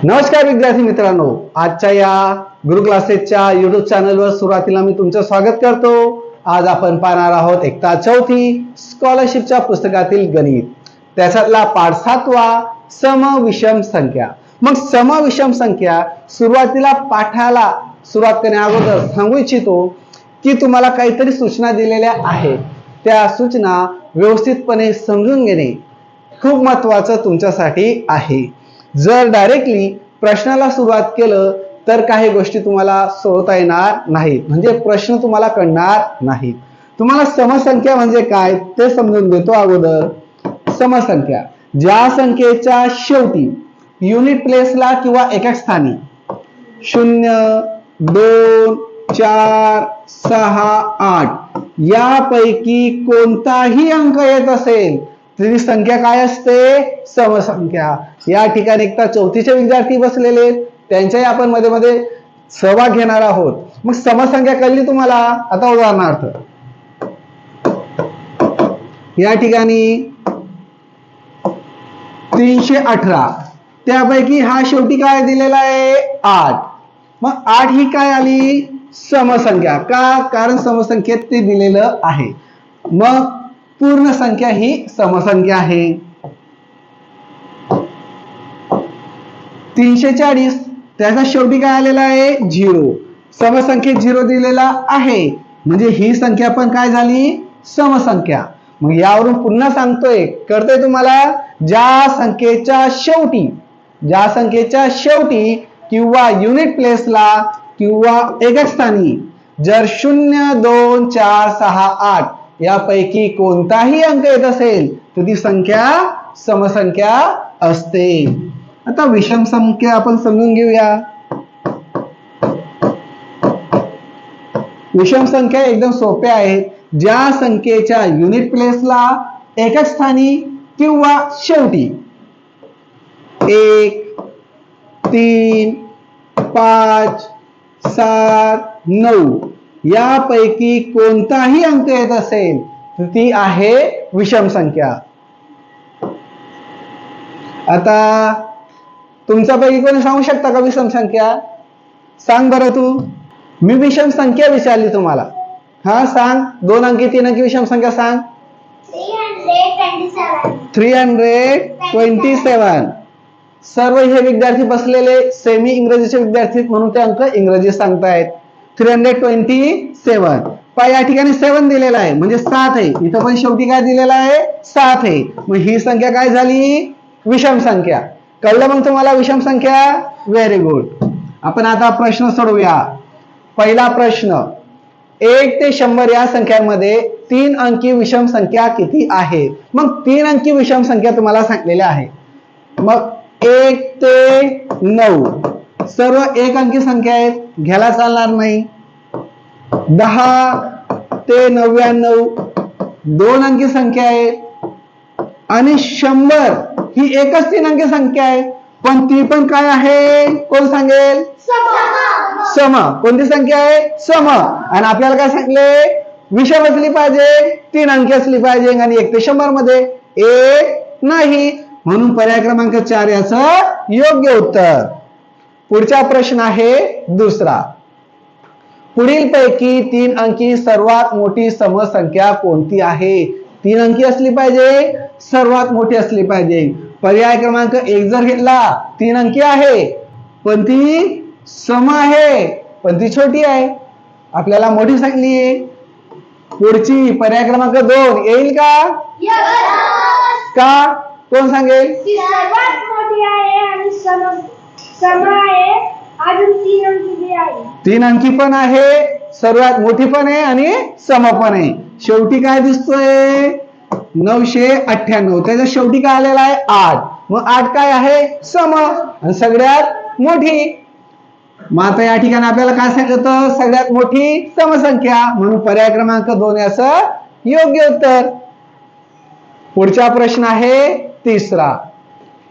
नमस्कार विद्यार्थी मित्रांनो, आजच्या या गुरु क्लासेसच्या युट्यूब चॅनलवर सुरुवातीला मी तुमचं स्वागत करतो। आज आपण पाहणार आहोत इयत्ता चौथी स्कॉलरशिपच्या पुस्तकातील गणित, त्याच्यातला पाठ 7वा सम विषम संख्या। मग सम विषम संख्या सुरुवातीला पाठाला सुरुवात करण्या अगोदर सांगू इच्छितो की तुम्हाला काहीतरी सूचना दिलेल्या आहेत, त्या सूचना व्यवस्थितपणे समजून घेणे खूप महत्त्वाचं तुमच्यासाठी आहे। जर डायरेक्टली प्रश्नाला सुरुवात केलं तर काही गोष्टी तुम्हाला सोडवता येणार नाहीत, म्हणजे प्रश्न तुम्हाला कळणार नाहीत। तुम्हाला समसंख्या म्हणजे काय ते समजून देतो अगोदर। समसंख्या ज्या संख्येच्या शेवटी युनिट प्लेसला किंवा एकक स्थानी 0, 2, 4, 6, 8 यापैकी कोणताही अंक येत असेल तरी संख्या काय असते? समसंख्या। या ठिकाणी एकदा चौथीचे विद्यार्थी बसलेले, त्यांच्याही आपण मध्ये मध्ये सहभाग घेणार आहोत। मग समसंख्या कळली तुम्हाला? आता उदाहरणार्थ या ठिकाणी 318, त्यापैकी हा शेवटी काय दिलेला आहे? 8। मग 8 ही काय आली? समसंख्या। का? कारण समसंख्येत ते दिलेलं आहे। मग पूर्ण संख्या ही समसंख्या आहे। 340 त्याचा शेवटी काय आलेला आहे? 0। समसंख्येत 0 दिलेला आहे, म्हणजे ही संख्या पण काय झाली? समसंख्या। मग यावरून पुन्हा सांगतोय, कळतंय तुम्हाला? ज्या संख्येच्या शेवटी किंवा युनिट प्लेसला किंवा एकक स्थानी जर 0, 2, 4, 6, 8 यापैकी कोणताही अंक येत असेल तर ती संख्या समसंख्या असते। आता विषम संख्या आपण समजून घेऊया। विषम संख्या एकदम सोप्या आहेत। ज्या संख्येच्या युनिट प्लेसला एकक स्थानी किंवा शेवटी 1, 3, 5, 7, 9 यापैकी कोणताही अंक येत असेल तर ती आहे विषम संख्या। आता तुमच्यापैकी कोणी सांगू शकता का विषम संख्या? सांग बरं तू। मी विषम संख्या विचारली तुम्हाला, हा सांग। 2 अंकी 3 अंकी विषम संख्या सांग। 327। सर्व हे विद्यार्थी बसलेले सेमी इंग्रजीचे विद्यार्थी म्हणून ते अंक इंग्रजी सांगतायत। 327 पहा या ठिकाणी 7 दिलेला आहे, म्हणजे 7 आहे। इथं पण शेवटी काय दिलेला आहे? 7 आहे। मग ही संख्या काय झाली? विषम संख्या। कळलं मग तुम्हाला विषम संख्या? Very good. आपण आता प्रश्न सोडवूया। पहिला प्रश्न, 1 ते 100 या संख्यांमध्ये 3 अंकी विषम संख्या किती आहे? मग 3 अंकी विषम संख्या तुम्हाला सांगितलेल्या आहे। मग 1 ते 9 सर्व 1 अंकी संख्या आहेत, घ्यायला चालणार नाही। 10 ते 99 2 अंकी संख्या आहे, आणि 100 ही एकच 3 अंकी संख्या आहे, पण ती पण काय आहे? कोण सांगेल? सम। कोणती संख्या आहे? सम। आणि आपल्याला काय सांगितले? विषम असली पाहिजे, 3 अंकी असली पाहिजे, आणि 1 ते 100 मध्ये 1 नाही, म्हणून पर्याय क्रमांक 4 याचं योग्य उत्तर। पुढचा प्रश्न आहे दुसरा। पुढील पैकी 3 अंकी सर्वात मोठी समसंख्या कोणती आहे? 3 अंकी असली पाहिजे, सर्वात मोठी असली पाहिजे। पर्याय क्रमांक 1 जर घेतला, 3 अंकी आहे पण ती सम आहे, पण ती छोटी आहे, आपल्याला मोठी सांगली आहे। पुढची पर्याय क्रमांक 2 येईल का? का? कोण सांगेल? सर्वात मोठी आहे आणि सम आहे, अजून 3 अंकी आहे। 3 अंकी पण आहे, सर्वात मोठी पण आहे आणि सम पण आहे। शेवटी काय दिसतोय? 998। त्याच्या शेवटी काय आलेला आहे? 8। मग 8 काय आहे? सम आणि सगळ्यात मोठी। मग आता या ठिकाणी आपल्याला काय सांगितलं? सगळ्यात मोठी समसंख्या, म्हणून पर्याय क्रमांक 2 याचं योग्य उत्तर। पुढचा प्रश्न आहे तिसरा।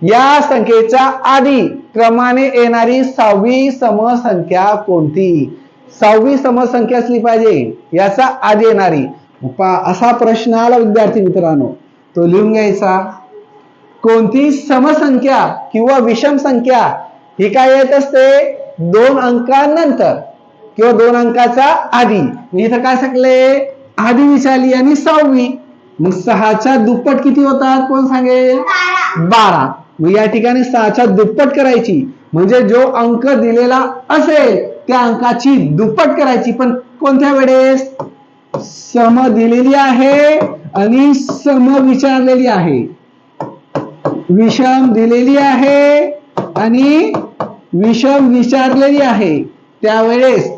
या संख्येच्या आधी क्रमाने येणारी 6वी समसंख्या कोणती? 6वी समसंख्या असली पाहिजे, याचा आधी येणारी। असा प्रश्न आला विद्यार्थी मित्रांनो, तो लिहून घ्यायचा। कोणती समसंख्या किंवा विषम संख्या ही काय येत असते 2 अंकानंतर किंवा 2 अंकाचा आधी. मी इथं काय सांगले आधी विचारली आणि 6वी. मग 6च्या दुप्पट किती होतात कोण सांगेल 12. मग या ठिकाणी 6च्या दुप्पट करायची म्हणजे जो अंक दिलेला असेल त्या अंकाची दुप्पट करायची. पण कोणत्या वेळेस सम दिलेली आहे आणि सम विचारलेली आहे. विषम दिलेली आहे आणि विषम विचारलेली आहे त्यावेळेस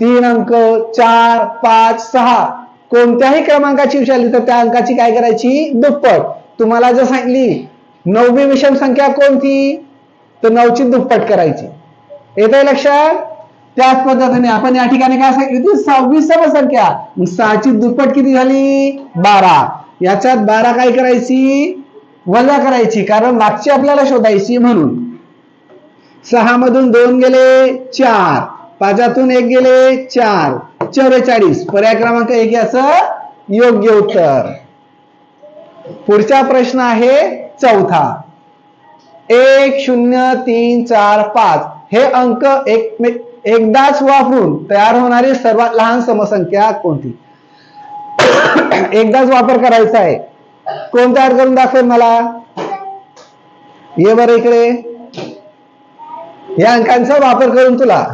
3 अंक 4 5 6 कोणत्याही क्रमांकाची विचारली तर त्या अंकाची काय करायची दुप्पट. तुम्हाला जर सांगली 9वी विषम संख्या कोणती तर 9ची दुप्पट करायची. येतंय लक्षात. त्याच पद्धतीने आपण या ठिकाणी काय सांगितली 6वी समसंख्या. मग 6ची दुप्पट किती झाली 12. याच्यात 12 काय करायची वजा करायची कारण मागची आपल्याला शोधायची म्हणून. 6 मधून 2 गेले 4 5तून 1 गेले 4 44. पर्याय क्रमांक 1 याचं योग्य उत्तर. पुढचा प्रश्न आहे चौथा. 1 0 3 4 5 हे अंक एकदाच वापरून तयार होणारी सर्वात लहान समसंख्या कोणती. एकदाच वापर करायचा आहे. कोण तयार करून दाखवेल मला. ये बरं इकडे या अंकांचा वापर करून तुला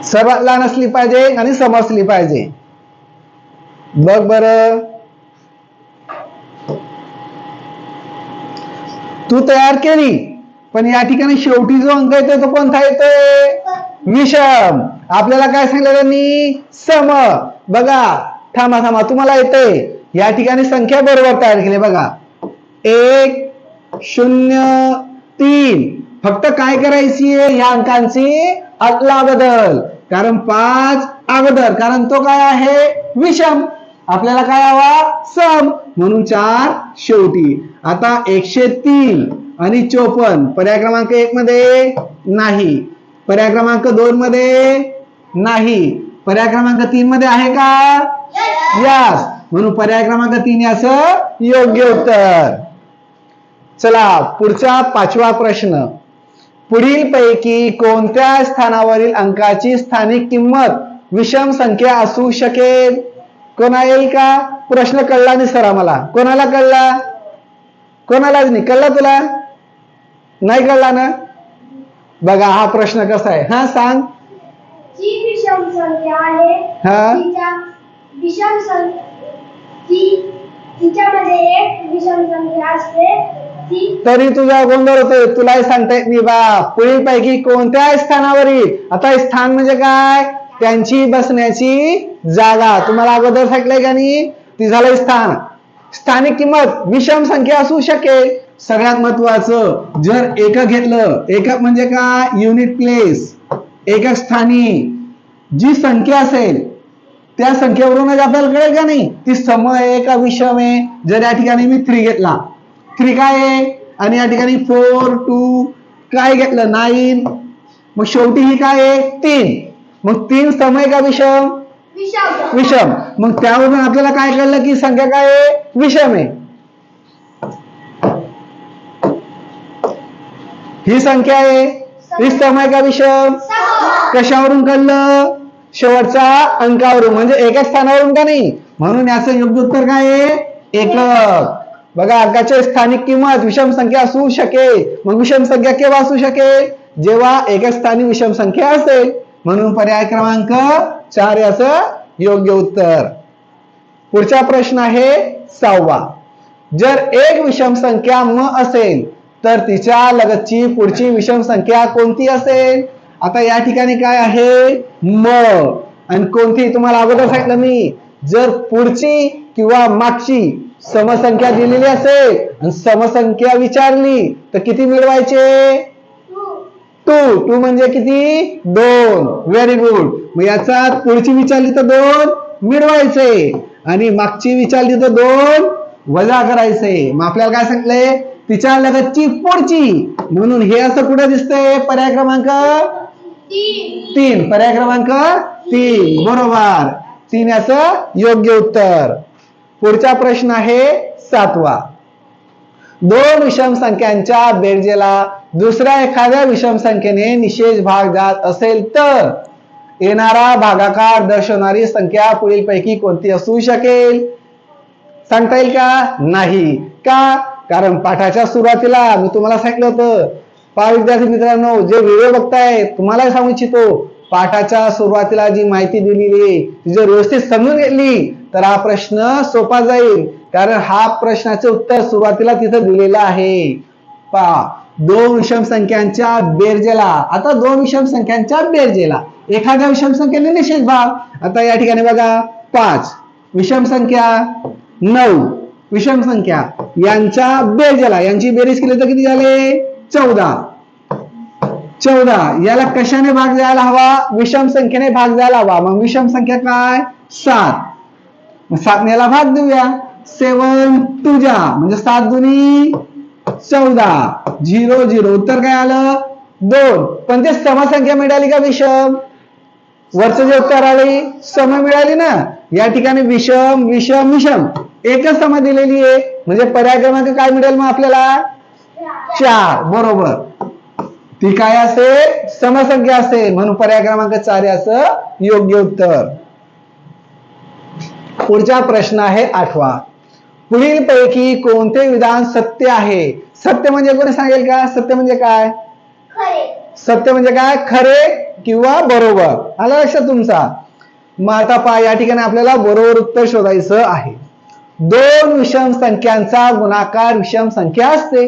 सर्वात लहान असली पाहिजे आणि समजली पाहिजे. बघ बर तू तयार केली पण या ठिकाणी शेवटी जो अंक येतोय तो कोणता येतोय विषम. आपल्याला काय सांगितलं त्यांनी सम. बघा थांबा थांबा तुम्हाला येतंय या ठिकाणी संख्या बरोबर तयार केली बघा 1 0 3. फक्त काय करायची आहे या अंकांची अदला बदल कारण 5 अगोदर कारण तो काय आहे विषम. आपल्याला काय हवा सम म्हणून 4 शेवटी. आता 103 आणि 54 पर्याय क्रमांक 1 मध्ये नाही. पर्याय क्रमांक 2 मध्ये नाही. पर्याय क्रमांक 3 मध्ये आहे का यस. म्हणून पर्याय क्रमांक 3 याचं योग्य उत्तर. चला पुढचा 5वा प्रश्न. पुढील पैकी कोणत्या स्थानावरील अंकाची स्थानिक किंमत विषम संख्या असू शकेल. कोणा येईल का प्रश्न कळला नाही सर आम्हाला. कोणाला कळला कोणालाच नाही कळला तुला नाही कळला ना. बघा हा प्रश्न कसा आहे हा सांग. जी विषम संख्या आहे विषम संख्या तिच्यामध्ये एक विषम संख्या असते तरी तुझा गोंधळ होतोय. तुलाही सांगता येत नाही बा. पुढील पैकी कोणत्या स्थानावरील. आता स्थान म्हणजे काय त्यांची बसण्याची जागा. तुम्हाला अगोदर सांगितलंय का नाही ती झालंय स्थान. स्थानिक किंमत विषम संख्या असू शकेल. सगळ्यात महत्वाचं जर एकक घेतलं एकक म्हणजे काय युनिट प्लेस. एकक स्थानी जी संख्या असेल त्या संख्येवरूनच आपल्याला कळेल का नाही ती सम आहे का विषम आहे. जर या ठिकाणी मी 3 घेतला 3 काय आहे आणि या ठिकाणी 4 2 काय घेतलं 9 मग शेवटी ही काय आहे 3. मग 3 सम आहे का विषम विषम. मग त्यावरून आपल्याला काय कळलं की संख्या काय आहे विषम आहे. ही संख्या आहे ही सम आहे का विषम. कशावरून कळलं शेवटच्या अंकावरून म्हणजे एका स्थानावरून का नाही. म्हणून याचं योग्य उत्तर काय आहे एकक. बघा अंकाची स्थानिक किंमत विषम संख्या असू शकेल. मग विषम संख्या केव्हा असू शकेल जेव्हा एका स्थानी विषम संख्या असेल. म्हणून पर्याय क्रमांक 4 याचं योग्य उत्तर. पुढचा प्रश्न आहे 6वा. जर एक विषम संख्या म असेल तर तिच्या लगतची पुढची विषम संख्या कोणती असेल. आता या ठिकाणी काय आहे म आणि कोणती तुम्हाला अगोदर सांगितलं मी. जर पुढची किंवा मागची समसंख्या दिलेली असेल आणि समसंख्या विचारली तर किती मिळवायचे 2 म्हणजे किती 2. Very good. मग याचा पुढची विचारली तर 2 मिळवायचे आणि मागची विचारली तर 2 वजा करायचे. मग आपल्याला काय सांगितलंय तिच्या लगतची पुढची म्हणून हे असं कुठे दिसतंय पर्याय क्रमांक 3. पर्याय क्रमांक 3 बरोबर 3 याचं योग्य उत्तर. पुढचा प्रश्न आहे 7वा. दोन विषम संख्यांच्या बेरजेला दुसऱ्या एखाद्या विषम संख्येने निषेध भाग जात असेल तर येणारा भागाकार दर्शवणारी संख्या पुढीलपैकी कोणती असू शकेल? सांगता येईल का? नाही. का? कारण पाठाच्या सुरुवातीला मी तुम्हाला सांगितलं होतं. पहा विद्यार्थी मित्रांनो, जे व्हिडिओ बघताय तुम्हाला सांगू इच्छितो, पाठाच्या सुरुवातीला जी माहिती दिलेली आहे ती जर व्यवस्थित समजून घेतली तर हा प्रश्न सोपा जाईल. कारण हा प्रश्नाचे उत्तर सुरुवातीला तिथं दिलेलं आहे. पहा, दोन विषम संख्यांच्या बेरजेला, आता दोन विषम संख्यांच्या बेरजेला एखाद्या विषम संख्येने निषेध भाग. आता या ठिकाणी बघा, 5 विषम संख्या, 9 विषम संख्या यांच्या बेरजेला, यांची बेरीज केली तर किती झाले? 14. याला कशाने भाग द्यायला हवा? विषम संख्येने भाग द्यायला हवा. मग विषम संख्या काय? 7. 7 याला भाग देऊया. 7 2 जा म्हणजे 7 दुनी 14. 0 0 उत्तर काय आलं? 2. पण ते समसंख्या मिळाली का विषम? वरचं जे उत्तर आले सम मिळाली ना. या ठिकाणी विषम विषम विषम एकच सम दिलेली आहे म्हणजे पर्याय क्रमांक काय मिळेल मग आपल्याला? 4. बरोबर. ती काय असेल? समसंख्या असेल म्हणून पर्याय क्रमांक 4 याचं योग्य उत्तर. पुढचा प्रश्न आहे 8वा. पुढील पैकी कोणते विधान सत्य आहे? सत्य म्हणजे कोणी सांगेल का? सत्य म्हणजे काय? सत्य म्हणजे काय? खरे किंवा बरोबर. आलं लक्षात तुमचा? मग आता पहा, या ठिकाणी आपल्याला बरोबर उत्तर शोधायचं आहे. दोन विषम संख्यांचा गुणाकार विषम संख्या असते.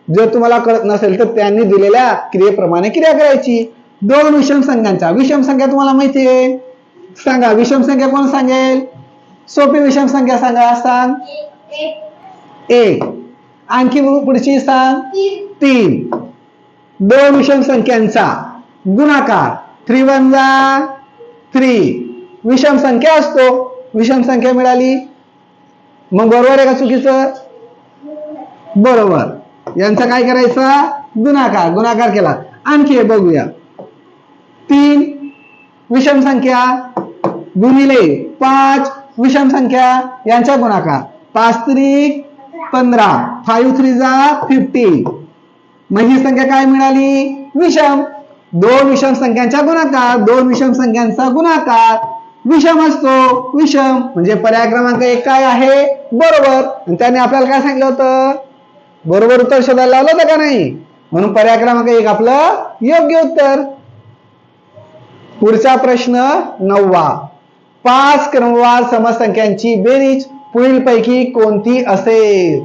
जर तुम्हाला कळत नसेल तर त्यांनी दिलेल्या क्रियेप्रमाणे क्रिया करायची. दोन विषम संख्यांच्या, विषम संख्या तुम्हाला माहिती आहे, सांगा विषम संख्या कोण सांगेल? सोपी विषम संख्या सांगा. सांग. 1. आणखी पुढची सांग. 3. दोन विषम संख्यांचा गुणाकार 3 1 जा 3 विषम संख्या असतो. विषम संख्या मिळाली. मग बरोबर आहे का चुकीचं? बरोबर. यांचा काय करायचा? गुणाकार. गुणाकार केला. आणखी हे बघूया. 3 विषम संख्या गुणिले 5 विषम संख्या यांचा गुणाकार. 5 3 15 5 3 जा 15. मग ही संख्या काय मिळाली? विषम. दोन विषम संख्यांचा गुणाकार, दोन विषम संख्यांचा गुणाकार विषम असतो. विषम म्हणजे पर्याय क्रमांक 1 काय आहे? बरोबर. आणि त्याने आपल्याला काय सांगितलं होतं? बरोबर उत्तर शोधायला लावलं होतं का नाही? म्हणून पर्याय क्रमांक 1 आपलं योग्य उत्तर. पुढचा प्रश्न 9वा. 5 क्रमवार समसंख्यांची बेरीज पुढीलपैकी कोणती असेल?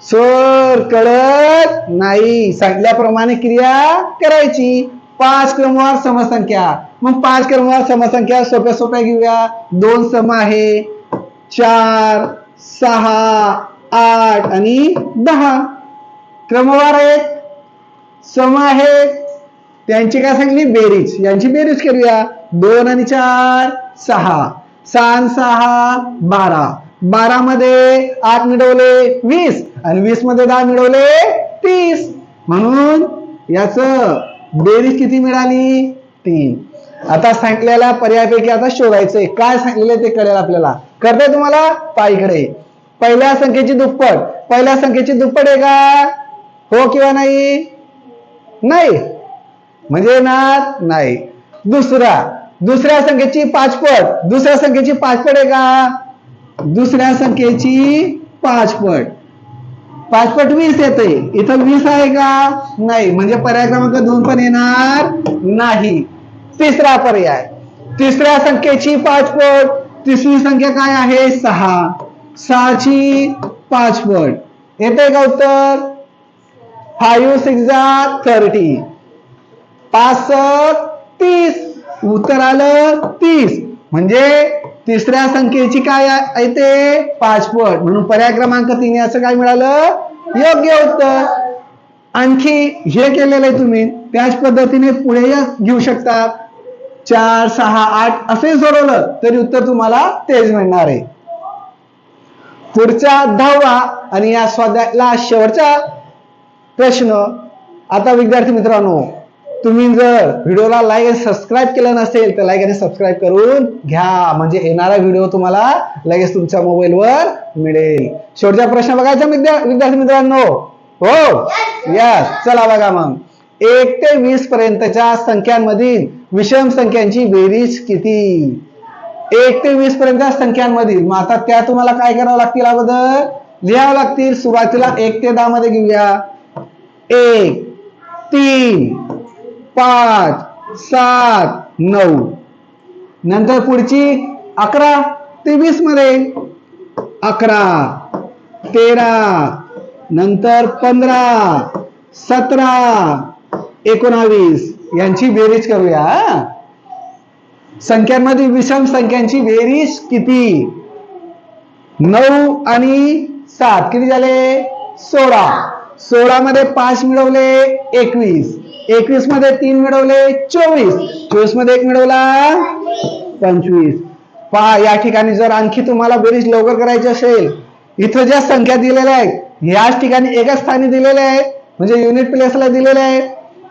सर कळत नाही. सांगितल्याप्रमाणे क्रिया करायची. 5 क्रमवार समसंख्या. मग 5 क्रमवार समसंख्या सोप्या सोप्या घेऊया. 2 सम आहे, 4 6 8 आणि 10 क्रमवार आहेत, सम आहेत. त्यांची काय सांगली? बेरीज. यांची बेरीज करूया. 2 आणि 4 6 6 आणि 6 12. 12 मध्ये 8 मिळवले 20 आणि 20 मध्ये 10 मिळवले 30. म्हणून याच बेरीज किती मिळाली? 3. आता सांगितलेल्या पर्यायापैकी आता शोधायचंय. काय सांगितले ते कळेल आपल्याला. करते तुम्हाला? पायीकडे. पहिल्या संख्येची दुप्पट. पहिल्या संख्येची दुप्पट आहे का? हो किंवा नाही? नाही म्हणजे नाही. दुसऱ्या संख्येची 5 पट. दुसऱ्या संख्येची 5 पट आहे का? दुसऱ्या संख्येची 5 पट. 5 पट 20 येते. इथं 20 आहे का? नाही म्हणजे पर्याय क्रमांक 2 पण येणार नाही. तिसरा पर्याय. तिसऱ्या संख्येची 5 पट. तिसरी संख्या काय आहे? 6. 6 ची 5 पट. येते का उत्तर? 5 6 30. 5 30. उत्तर आलं 30. म्हणजे तिसऱ्या संख्येची काय येते? 5 पट. म्हणून पर्याय क्रमांक 3 याचं काय मिळालं? योग्य उत्तर. आणखी हे केलेलं आहे तुम्ही त्याच पद्धतीने पुढे घेऊ शकता. 4 6 8 असे सोडवलं तरी उत्तर तुम्हाला तेच मिळणार आहे. पुढचा 10वा आणि या स्वाध्यायाला शेवटचा प्रश्न. आता विद्यार्थी मित्रांनो, तुम्ही जर व्हिडिओला लाईक आणि सबस्क्राईब केलं नसेल तर लाईक आणि सबस्क्राईब करून घ्या, म्हणजे येणारा व्हिडिओ तुम्हाला लगेच तुमच्या मोबाईलवर मिळेल. शेवटचा प्रश्न बघायचा विद्यार्थी मित्रांनो. हो यस, चला बघा मग. 1 ते 20 पर्यंतच्या संख्यांमधील विषम संख्यांची बेरीज किती? 1 ते 20 पर्यंतच्या संख्यांमधील. मग आता त्या तुम्हाला काय करावं लागतील, अगोदर लिहावं लागतील. सुरुवातीला 1 ते 10 मध्ये घेऊया. 1, 3, 5, 7, 9. नंतर पुढची 11 ते 20 मध्ये. 11, 13, नंतर 15, 17, 19 यांची बेरीज करूया. संख्यांमध्ये विषम संख्यांची बेरीज किती? 9 आणि 7 किती झाले? 16. 16 मध्ये 5 मिळवले 21. 21 मध्ये 3 मिळवले 24. 24 मध्ये 1 मिळवला 25. पहा, या ठिकाणी जर आणखी तुम्हाला बेरीज लवकर करायची असेल, इथं ज्या संख्या दिलेल्या आहेत याच ठिकाणी एकाच स्थानी दिलेल्या आहेत, म्हणजे युनिट प्लेसला दिलेल्या आहेत.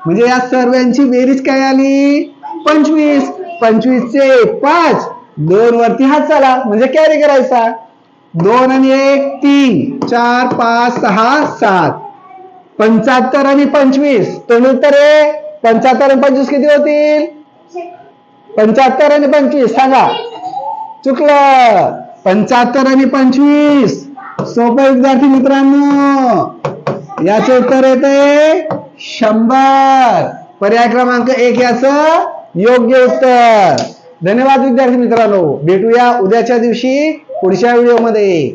म्हणजे या सर्वांची बेरीज काय आली? 25. 25 चे 5, 2 वरती हात चला म्हणजे कॅरी करायचा. 2 आणि 1 3, 4, 5, 6, 7. 75 आणि 25 तर उत्तर आहे. 75 आणि 25 किती होतील? 75 आणि 25 सांगा. चुकलं. 75 आणि 25 सोपं विद्यार्थी मित्रांनो. याचे उत्तर येते 100. पर्याय क्रमांक 1 याचं योग्य उत्तर. धन्यवाद विद्यार्थी मित्रांनो. भेटूया उद्याच्या दिवशी पुढच्या व्हिडिओमध्ये.